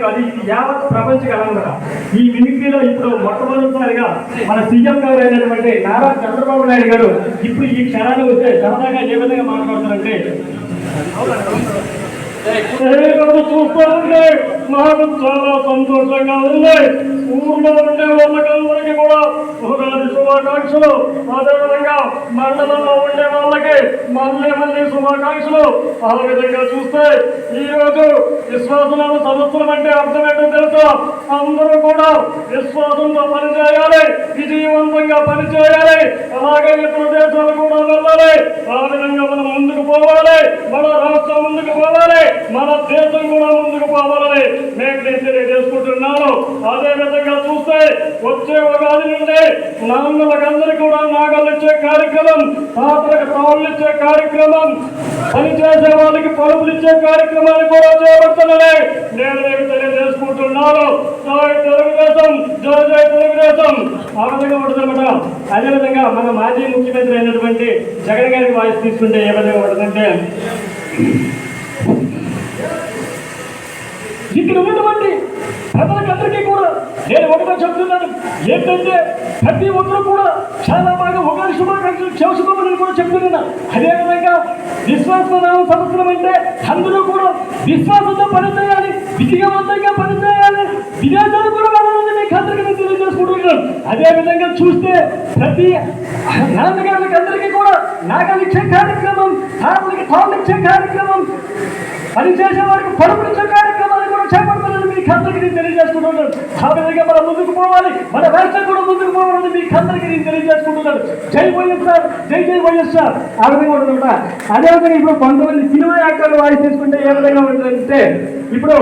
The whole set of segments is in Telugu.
కాదు, ఇది యావత్ ప్రపంచ కళంగా ఈ మిమిక్రీలో ఇప్పుడు మొట్టమొదటిసారిగా మన సీఎం గారు అయినటువంటి నారా చంద్రబాబు నాయుడు గారు ఇప్పుడు ఈ క్షణాన్ని వస్తే సరదాగా ఏ విధంగా మాట్లాడుతారంటే, చూస్తారంటే నాకు చాలా సంతోషంగా ఉంది. ఊర్లో ఉండే వాళ్ళకందరికీ కూడా ఉగాది శుభాకాంక్షలు, అదేవిధంగా మండలంలో ఉండే వాళ్ళకి మళ్ళీ శుభాకాంక్షలు. ఆ విధంగా చూస్తే ఈ రోజు విశ్వాసనామ సంవత్సరం అంటే అర్థం ఏంటో తెలుసా? అందరూ కూడా విశ్వాసంతో పనిచేయాలి, విజయవంతంగా పనిచేయాలి, అలాగే ఇతర దేశాలు కూడా వెళ్ళాలి. ఆ విధంగా మనం ముందుకు పోవాలి, మన రాష్ట్రం ముందుకు పోవాలి, మన దేశం కూడా ముందుకు పోవాలని నేను తెలియజేసుకుంటున్నాను. అదే విధంగా చూస్తే వచ్చే ఉగాది నుండి నాన్నలకందరికీ కూడా నాగలు ఇచ్చే కార్యక్రమం, తాతలకు తాళ్ళు ఇచ్చే కార్యక్రమం, పనిచేసే వాళ్ళకి పలుపులు ఇచ్చే కార్యక్రమాన్ని కూడా చేపడుతుందని నేను తెలియజేసుకుంటున్నాను. జై తెలుగుదేశం, జై జై తెలుగుదేశం. ఆ విధంగా ఉంటుందన్నమాట. అదేవిధంగా మన మాజీ ముఖ్యమంత్రి అయినటువంటి జగన్ గారి వాయిస్ తీసుకుంటే ఏ విధంగా ఉంటుందంటే, ఇక్కడ ఉన్నటువంటి ప్రజలకందరికీ కూడా నేను ఒకటే చెప్తున్నాను ఏంటంటే, ప్రతి ఒక్కరు కూడా చాలా బాగా ఉగాది శుభాకాంక్షలు శివశుభమని కూడా చెప్తున్నాను. అదేవిధంగా విశ్వాసనామ సంవత్సరం అంటే అందరూ కూడా విశ్వాసంతో పనిచేయాలి, విజయవంతంగా పనిచేయాలి, విదేశాలు కూడా వెళ్ళాలని మీకు అందరికీ నేను తెలియజేసుకుంటున్నాను. అదేవిధంగా చూస్తే ప్రతి నాన్నగారికి అందరికీ కూడా నాగలు ఇచ్చే కార్యక్రమం, తాతలకి తాళ్ళు ఇచ్చే కార్యక్రమం, పనిచేసే వారికి పలుపులు ఇచ్చే కార్యక్రమాలు కూడా చేపడతానని మీకు అందరికీ నేను తెలియజేసుకుంటున్నాను. ఆ విధంగా మనం ముందుకు పోవాలి, మన రాష్ట్రం కూడా ముందుకు పోవాలని మీకు అందరికీ నేను తెలియజేసుకుంటున్నాను. జై వైఎస్ఆర్, జై జై వైఎస్ఆర్. ఆ విధంగా ఉంటుందన్నమాట. అదేవిధంగా ఇప్పుడు కొంతమంది సినిమా యాక్టర్లు వాయిస్ తీసుకుంటే ఏ విధంగా ఉంటుందంటే, ఇప్పుడు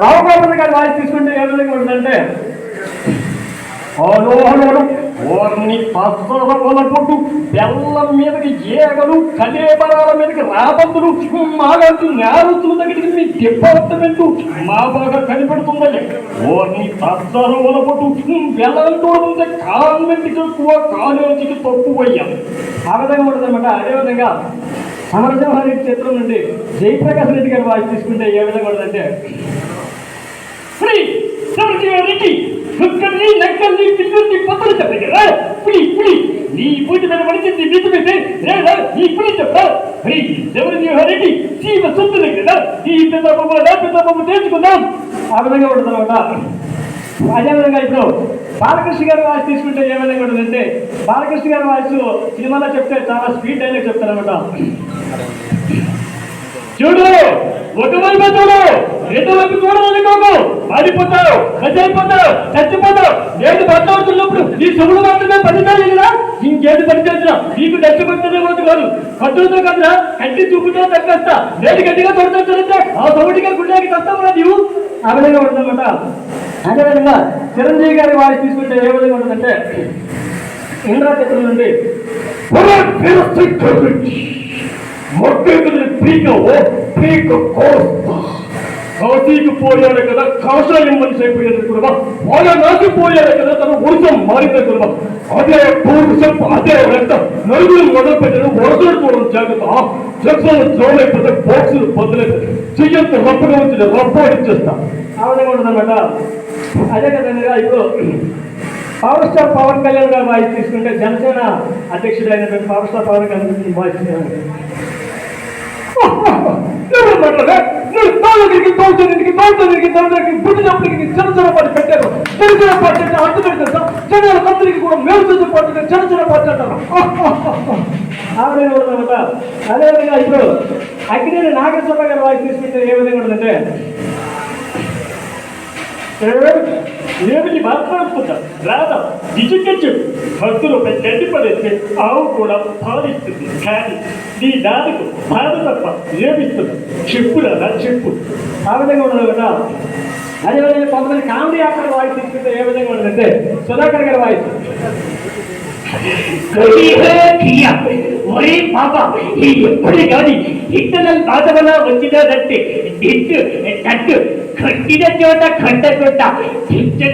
రావు గోపాల్ గారి వాయిస్ తీసుకుంటే ఏ విధంగా ఉంటుందంటే, ఓర్ని పట్టు బెల్లం మీదకి ఏగలు, కలేబరాల మీదకి రాబందులు, మాగంటూ నేరస్తుల దగ్గరికి మీ డిపార్ట్మెంట్ మా బాగా కనిపెడుతుందని. ఓర్ని పచ్చరవల పట్టు బెల్లం తోడుంటే కాన్వెంట్కి ఎక్కువ, కాలేజీకి తక్కువయ్యా. ఆ విధంగా ఉంటుందన్నమాట. అదేవిధంగా సమరసింహారెడ్డి చిత్రం నుండి జయప్రకాష్ రెడ్డి గారి వాయిస్ తీసుకుంటే ఏ విధంగా ఉంటుందంటే, ఫ్రీ సమరసింహారెడ్డి కుక్కల్ని నక్కల్ని పిల్లల్ని పక్కన చెప్పండి కదా, పులి పులి నీ పూజ మీద పడిచింది నిజమైతే లేదా ఈ పులి చెప్పా రెడ్డి జీవ సుందరం కదా, ఈ పెద్ద బొమ్మ తెచ్చుకుందాం. ఆ విధంగా ఉంటుందన్నమాట. అదేవిధంగా ఇప్పుడు బాలకృష్ణ గారి వాయిస్ తీసుకుంటే ఏ విధంగా ఉంటుందంటే, బాలకృష్ణ గారి వాయిస్ సినిమాలో చెప్తే చాలా స్పీడ్ డైలాగ్ చెప్తారన్నమాట. చూడు, ఒకవైపు చూడు, రెండో వైపు చూడాలనుకోకు, మారిపోతావు, అయిపోతావు, చచ్చిపోతావు. నేను మాట్లాడుతున్నప్పుడు నీ సొమ్ములు మాత్రమే పనిచేయాలి కదా, ఇంకేది పనిచేసినా నీకు నష్టపడుతుందే పోతు కాదు. కట్టులతో కదా కంటి చూపుతో తగ్గస్తా, నేను గట్టిగా తొడతానంటే ఆ సౌడిగా గుండెకి తస్తావు నీవు. ఆ విధంగా ఉంటుందన్నమాట. అదేవిధంగా చిరంజీవి గారి వాయిస్ తీసుకుంటే ఏ విధంగా ఉంటుందంటే, ఇంద్రా చిత్రం నుండి కాశీకి పోయాడు కదా, కాషాయం మనిషి అయిపోయాడు కూడా, వాళ్ళ నాకి పోయాడు కదా, తన వర్షం మారింది కూడా. అదే చెప్పు, అదే రక్తం నలుగురు మొదలు పెట్టారు, వరసడుకోవడం జాగ్రత్త. జగ్సాలు జోన్ అయిపోతే బాక్సులు బదులేదు, చెయ్యంత రప్పగా వచ్చిన రప్పాడిచ్చేస్తా. ఆ విధంగా ఉంటుందన్నమాట. అదే కదంగా ఇప్పుడు పవర్ స్టార్ పవన్ కళ్యాణ్ గారు వాయిస్ తీసుకుంటే, జనసేన అధ్యక్షుడు అయినటువంటి power star Pawan Kalyan voice బుద్ధికి చిన్న పాటు పెట్టారు. చిన్న పాటు అంటే అర్థం పెడతారు, జనాల కందరికి కూడా మేలు పాటు చిన్న పాటు అంటారు. ఆవిడమాట. అదేవిధంగా ఇప్పుడు అక్కినేని నాగేశ్వరరావు గారి వాయిస్ తీసుకుంటే ఏ విధంగా ఉంటుందంటే, ఏమిటి మాట్లాడుకుంటా రాదా నిజంగా భక్తులు గడ్డి పడేస్తే ఆవు కూడా పాలిస్తుంది, కానీ నీ దానికి బాధ తప్ప ఏమిస్తుంది చెప్పు రాదా చెప్పు. ఆ విధంగా ఉండదు కదా. అదేవిధంగా కొంతమంది కామెడీ యాక్టర్ వాయిస్ తీసుకుంటే ఏ విధంగా ఉండదంటే, సుధాకర్ గారి వాయిస్ ఎప్పుడే కానీ ఇంటర్నల్ బాధవల్ల వచ్చినదంటే కట్టు కట్టిన చోట కట్టకుండా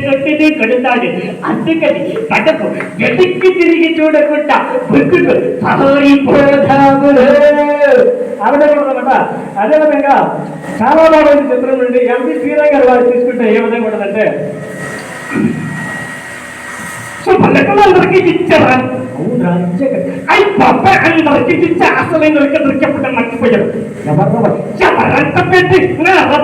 కట్టినే కడతాడు. అందుకని కట్టకు వెనక్కి తిరిగి చూడకుండా బుక్కుకు పారిపోదాములు. అన్నమాట. అదేవిధంగా చాలా బాగుంది చిత్రం నుండి ఎంపీ శ్రీరామ్ గారు వారు తీసుకుంటే ఏ విధంగా ఉంటుందంటే పల్లెటూళ్ళందరికీ ఇచ్చారా? అవునా, అయి బాబాయ్ అందరికీ ఇచ్చా. అసలైన చెప్పడం మర్చిపోయారు. ఎవరంత పెట్టి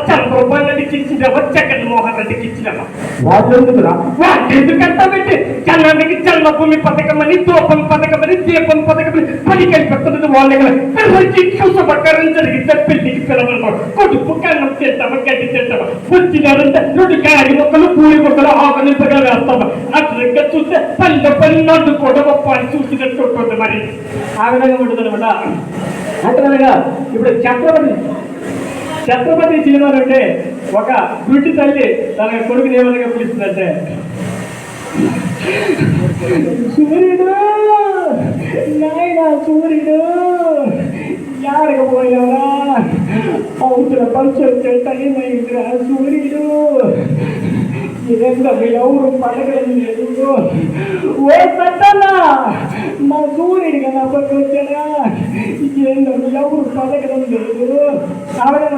చంద్రబాబు రెడ్డికి ఇచ్చింది ఎవరు? జగన్మోహన్ రెడ్డికి ఇచ్చినవా? వాళ్ళు ఎందుకురా? వాళ్ళు ఎందుకంత పెట్టి జనానికి జన్మభూమి పథకం అని, దూపం పథకం అని, దీపం పథకం అని పలికలు పెడుతున్నది వాళ్ళే. పిల్లలకి చూసపక్కరం జరిగితే పెళ్లికి పిల్లలు కొడుకు కన్నం చేస్తామా, గడ్డి చేస్తామా, వచ్చినారంటే 2 గాడి మొక్కలు, పూలి మొక్కలు ఆకలింపగా వేస్తామా. అట్లా చూస్తే పల్లె పల్లె కూడా గొప్ప అని చూసినట్టు ఉంటుంది. మరి ఆ విధంగా ఉంటుంది అనమాట. అంతేగా ఇప్పుడు ఛత్రపతి సినిమాలు అంటే ఒక గుడ్డి తల్లి తన కొడుకుని ఏ విధంగా పిలుస్తుందంటే, సూర్యుడు నాయన సూర్యుడు యాడికి పోయావరా, అవతల పంచొచ్చే టైం అయిందిరా సూర్యుడు, ఏంటో ఎవరు పడగడం లేదు. ఓ పెద్దన్నా మా సూర్యుడి కదా పట్టుకొచ్చారా, ఏంటో ఎవరు పడగడం లేదు. కావడం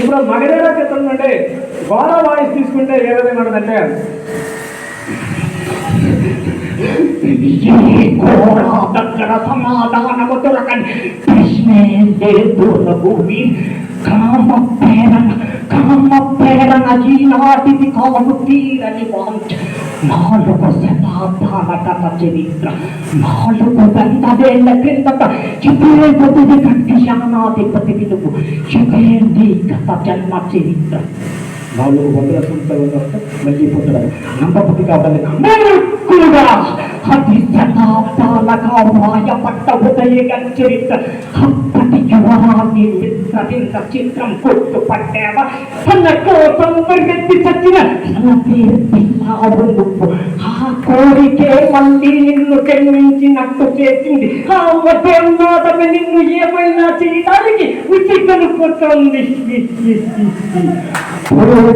ఇప్పుడు మగధేరా చిత్రం అంటే గోడ వాయిస్ తీసుకుంటే ఏ విధంగా ఉంటుందంటే, దగ్గర సమాధానము దొరకని ప్రశ్నే లేదు భూమి కామ ప్రేరణ ఈనాటిది కాము తీరని వాంఛ. 4 శతాబ్దాల కథ చరిత్ర, 400 క్రిందట ఇదేది కట్టి యానాధిపతి విలువు, ఇదేంటి కథ జన్మ చరిత్ర. 400 సంవత్సరాల మళ్ళీ పుట్టడం నమ్మబుద్ధి కావాలి. కూడా అది శతాబ్దాల కామాయ పట్ట ఉదయ చరిత్ర. అప్పటి యువరాన్ని మిత్రవింద చిత్రం గుర్తుపట్టావా? తన కోసం పరిగెత్తి చచ్చిన నువ్వు. ఆ కోరికే మళ్ళీ నిన్ను కెన్నించినట్టు చేసింది. ఆ మతోన్మాదమే నిన్ను ఏమైనా చేయడానికి ఉచితనుకుంటుంది.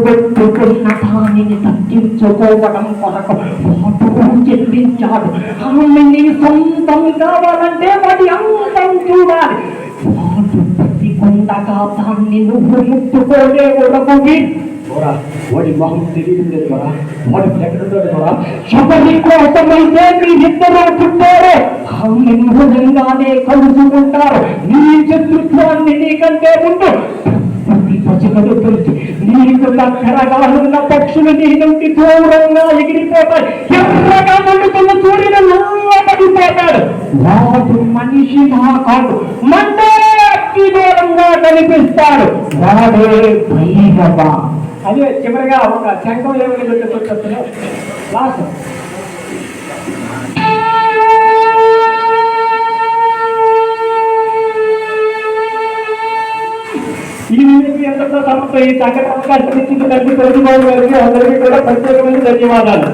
పెట్టుకున్న దానిని తగ్గించుకోవడం కొరకు వాడు చెల్లించాడు. ఆమె నీ సొంతం కావాలంటే వాడి అంతం చూడాలి. వాడు ప్రతికొండగా దాన్ని నువ్వు ముట్టుకోలేవరకు వాడి మొహం తెలియదు కదా, వాడి ఎక్కడుందో కదా. ఎవరి కోసమైతే మీరిద్దరూ పుట్టారో ఆమె నిజంగానే కలుసుకుంటారు. నీ శత్రుత్వాన్ని నీకంటే ముందు పసిగడు తెలిసి నీకు దగ్గరగా ఉన్న పక్షులు నీ నుండి దూరంగా ఎగిరిపోతాయి. ఎర్రగా మండుతున్న సూర్యుడు లోపడిపోతాడు. వాడు మనిషి కాదు, మండే దూరంగా కనిపిస్తాడు. వాడే భైరవ. అదే చివరిగా ఒక శంఖం ఏమైనా చెప్తాను లాస్ట్. ఈ ఎంతో సమస్య ఈ సంఘటన అందరికీ కూడా ప్రత్యేకమైన ధన్యవాదాలు.